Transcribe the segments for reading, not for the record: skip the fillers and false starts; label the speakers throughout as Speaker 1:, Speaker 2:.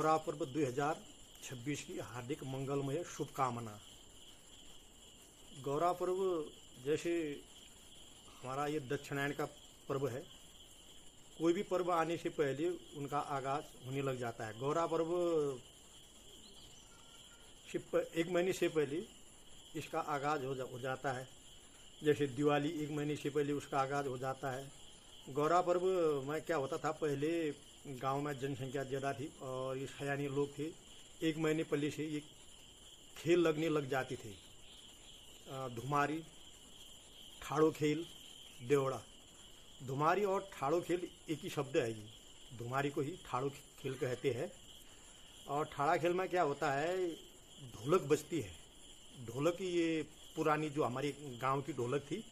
Speaker 1: गौरा पर्व 2026 की हार्दिक मंगलमय शुभकामना। गौरा पर्व जैसे हमारा ये दक्षिणायन का पर्व है, कोई भी पर्व आने से पहले उनका आगाज होने लग जाता है। गौरा पर्व से एक महीने से पहले इसका आगाज हो जाता है। जैसे दिवाली एक महीने से पहले उसका आगाज हो जाता है। गौरा पर्व में क्या होता था, पहले गांव में जनसंख्या ज़्यादा थी और ये सयाने लोग थे। एक महीने पहले से ये खेल लगने लग जाते थे। धुमारी, ठाड़ो खेल, देवड़ा। धुमारी और ठाड़ो खेल एक ही शब्द है जी। धुमारी को ही ठाड़ो खेल कहते हैं। और ठाड़ा खेल में क्या होता है, ढोलक बजती है। ढोलक ये पुरानी जो हमारी गांव की ढोलक थी,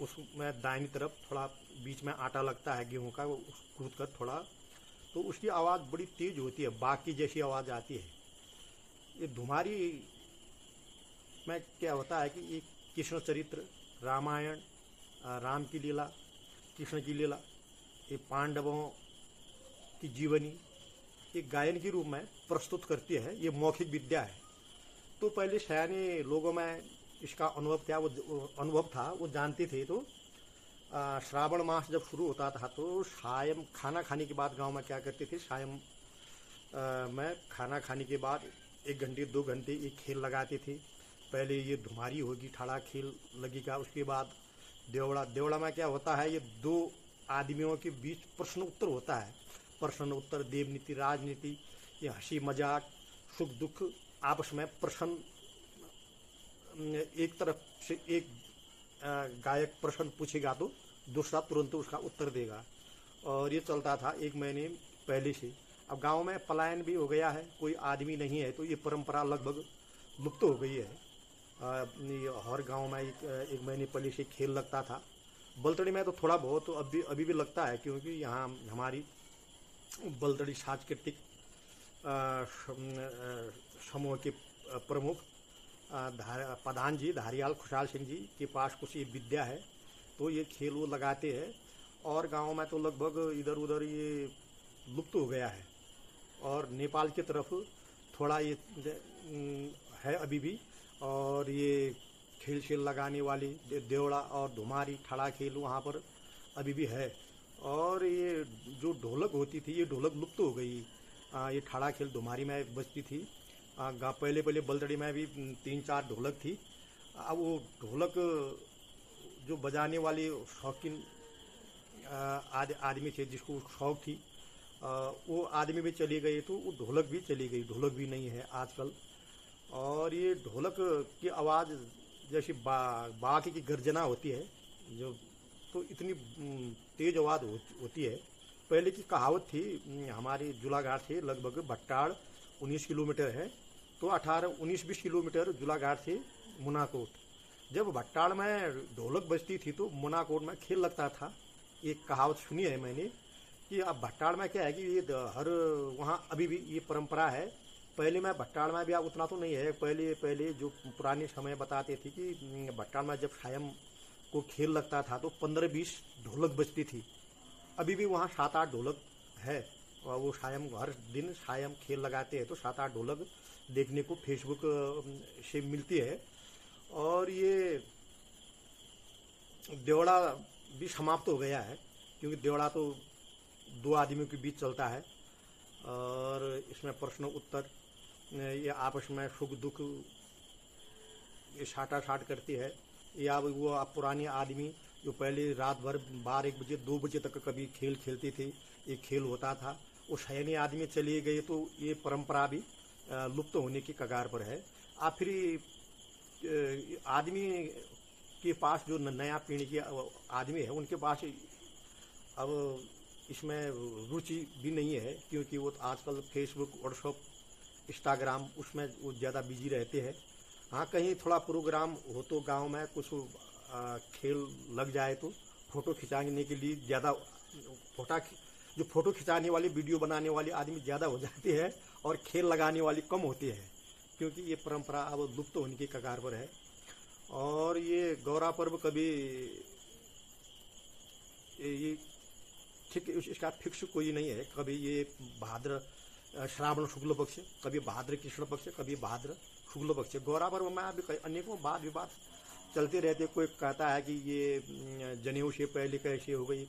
Speaker 1: उसमें दाहिनी तरफ थोड़ा बीच में आटा लगता है गेहूं का, कूद कर थोड़ा, तो उसकी आवाज़ बड़ी तेज होती है, बाघ की जैसी आवाज़ आती है। ये धुमारी में क्या होता है कि ये कृष्ण चरित्र, रामायण, राम की लीला, कृष्ण की लीला, ये पांडवों की जीवनी एक गायन के रूप में प्रस्तुत करती है। ये मौखिक विद्या है। तो पहले सयाने लोगों में इसका अनुभव था, वो जानते थे। तो श्रावण मास जब शुरू होता था तो सायं खाना खाने के बाद गांव में क्या करते थे, सायं में खाना खाने के बाद 1 घंटे 2 घंटे ये खेल लगाते थे। पहले ये धुमारी होगी, ठाड़ा खेल लगेगा, उसके बाद देवड़ा। देवड़ा में क्या होता है, ये 2 आदमियों के बीच प्रश्न उत्तर होता है। प्रश्न उत्तर, देवनीति, राजनीति, ये हंसी मजाक, सुख दुख, आपस में प्रश्न। एक तरफ से एक गायक प्रश्न पूछेगा तो दूसरा तुरंत उसका उत्तर देगा, और ये चलता था 1 महीने पहले से। अब गांव में पलायन भी हो गया है, कोई आदमी नहीं है, तो ये परंपरा लगभग लुप्त हो गई है। हर गांव में 1 महीने पहले से खेल लगता था। बलतड़ी में तो थोड़ा बहुत अभी भी लगता है, क्योंकि यहाँ हमारी बलतड़ी सांस्कृतिक समूह के प्रमुख प्रधान जी धारियाल खुशहाल सिंह जी के पास कुछ ये विद्या है, तो ये खेल वो लगाते हैं। और गांव में तो लगभग इधर उधर ये लुप्त हो गया है। और नेपाल की तरफ थोड़ा ये है अभी भी, और ये खेल शेल लगाने वाली देवड़ा और धुमारी, ठाड़ा खेल वहाँ पर अभी भी है। और ये जो ढोलक होती थी, ये ढोलक लुप्त हो गई। ये ठाड़ा खेल धुमारी में बजती थी। पहले बलतड़ी में भी 3-4 ढोलक थी। अब वो ढोलक जो बजाने वाले शौकीन आदमी थे, जिसको शौक थी, वो आदमी भी चली गई, तो वो ढोलक भी चली गई। ढोलक भी नहीं है आजकल। और ये ढोलक की आवाज़ जैसी बाघ की गर्जना होती है, जो तो इतनी तेज आवाज़ होती है। पहले की कहावत थी, हमारी जुलाघाट से लगभग भट्टाड़ 19 किलोमीटर है, तो 19-20 किलोमीटर जुलाघाट से मुनाकोट। जब भट्टाड़ में ढोलक बजती थी तो मुनाकोट में खेल लगता था। एक कहावत सुनी है मैंने कि अब भट्टाड़ में क्या है कि ये हर वहाँ अभी भी ये परंपरा है। पहले में भट्टाड़ में भी उतना तो नहीं है। पहले जो पुराने समय बताते थे कि भट्टाड़ में जब सायं को खेल लगता था तो 15-20 ढोलक बजती थी। अभी भी वहाँ 7-8 ढोलक है, और वो सायं हर दिन सायं खेल लगाते हैं, तो 7-8 ढोलक देखने को फेसबुक से मिलती है। और ये देवड़ा भी समाप्त हो गया है, क्योंकि देवड़ा तो 2 आदमियों के बीच चलता है, और इसमें प्रश्न उत्तर, ये आपस में सुख दुख ये साटा-साट करती है। या वो पुराने आदमी जो पहले रात भर 12-1 बजे 2 बजे तक कभी खेल खेलते थे, ये खेल होता था, वो सयाने आदमी चले गए, तो ये परंपरा भी लुप्त होने की कगार पर है। आप फिर आदमी के पास जो नया पीढ़ी के आदमी है, उनके पास अब इसमें रुचि भी नहीं है, क्योंकि वो आजकल फेसबुक, व्हाट्सएप, इंस्टाग्राम, उसमें वो ज़्यादा बिजी रहते हैं। हाँ, कहीं थोड़ा प्रोग्राम हो तो गांव में कुछ खेल लग जाए तो फ़ोटो खिंचाने के लिए ज़्यादा फ़ोटो खिंचाने वाले, वीडियो बनाने वाले आदमी ज़्यादा हो जाते हैं, और खेल लगाने वाले कम होते हैं, क्योंकि ये परंपरा अब लुप्त होने की कगार पर है। और ये गौरा पर्व कभी ये ठीक इसका फिक्स कोई नहीं है। कभी ये भाद्र श्रावण शुक्ल पक्ष, कभी भाद्र कृष्ण पक्ष, कभी भाद्र शुक्ल पक्ष। गौरा पर्व में अभी अनेकों वाद विवाद चलते रहते। कोई कहता है कि ये जनेऊ से पहले कैसे हो गई,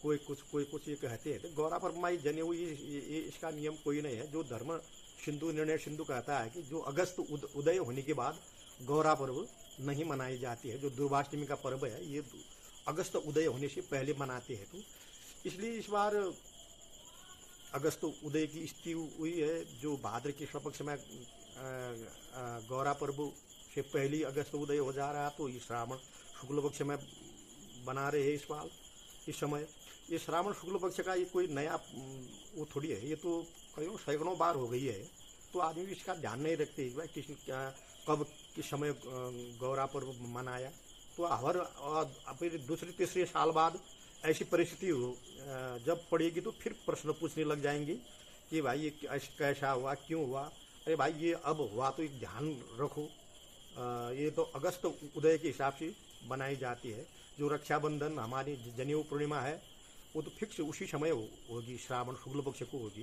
Speaker 1: कोई कुछ ये कहते हैं। तो गौरा पर्व में जनेऊ ये इसका नियम कोई नहीं है। जो धर्म सिंधु निर्णय सिंधु कहता है कि जो अगस्त उदय होने के बाद गौरा पर्व नहीं मनाई जाती है। जो दुर्गाष्टमी का पर्व है ये अगस्त उदय होने से पहले मनाते हैं। तो इसलिए इस बार अगस्त उदय की स्थिति हुई है। जो भाद्र कृष्ण पक्ष में गौरा पर्व से पहले अगस्त उदय हो जा रहा है, तो ये श्रावण शुक्ल पक्ष में बना रहे हैं इस बार इस समय। ये श्रावण शुक्ल पक्ष का ये कोई नया वो थोड़ी है, ये तो कई सैकड़ों बार हो गई है। तो आदमी इसका ध्यान नहीं रखते भाई कब किस समय गौरा पर्व मनाया। तो हर फिर दूसरे तीसरे साल बाद ऐसी परिस्थिति हो जब पड़ेगी तो फिर प्रश्न पूछने लग जाएंगे कि भाई ये कैसा हुआ, क्यों हुआ। अरे भाई ये अब हुआ तो ध्यान रखो। ये तो अगस्त उदय के हिसाब से बनाई जाती है। जो रक्षाबंधन हमारी जनेऊ पूर्णिमा है वो तो फिक्स उसी समय होगी, श्रावण शुक्ल पक्ष को होगी।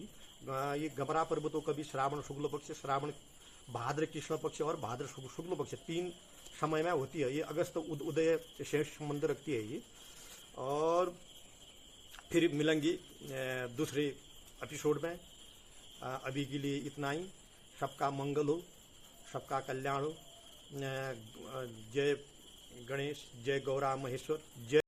Speaker 1: ये गबरा पर्व तो कभी श्रावण शुक्ल पक्ष, श्रावण भाद्र कृष्ण पक्ष और भाद्र शुक्ल पक्ष 3 समय में होती है। ये अगस्त उदय से संबंध रखती है ये। और फिर मिलेंगी दूसरे एपिसोड में। अभी के लिए इतना ही। सबका मंगल हो, सबका कल्याण हो। जय गणेश, जय गौरा महेश्वर, जय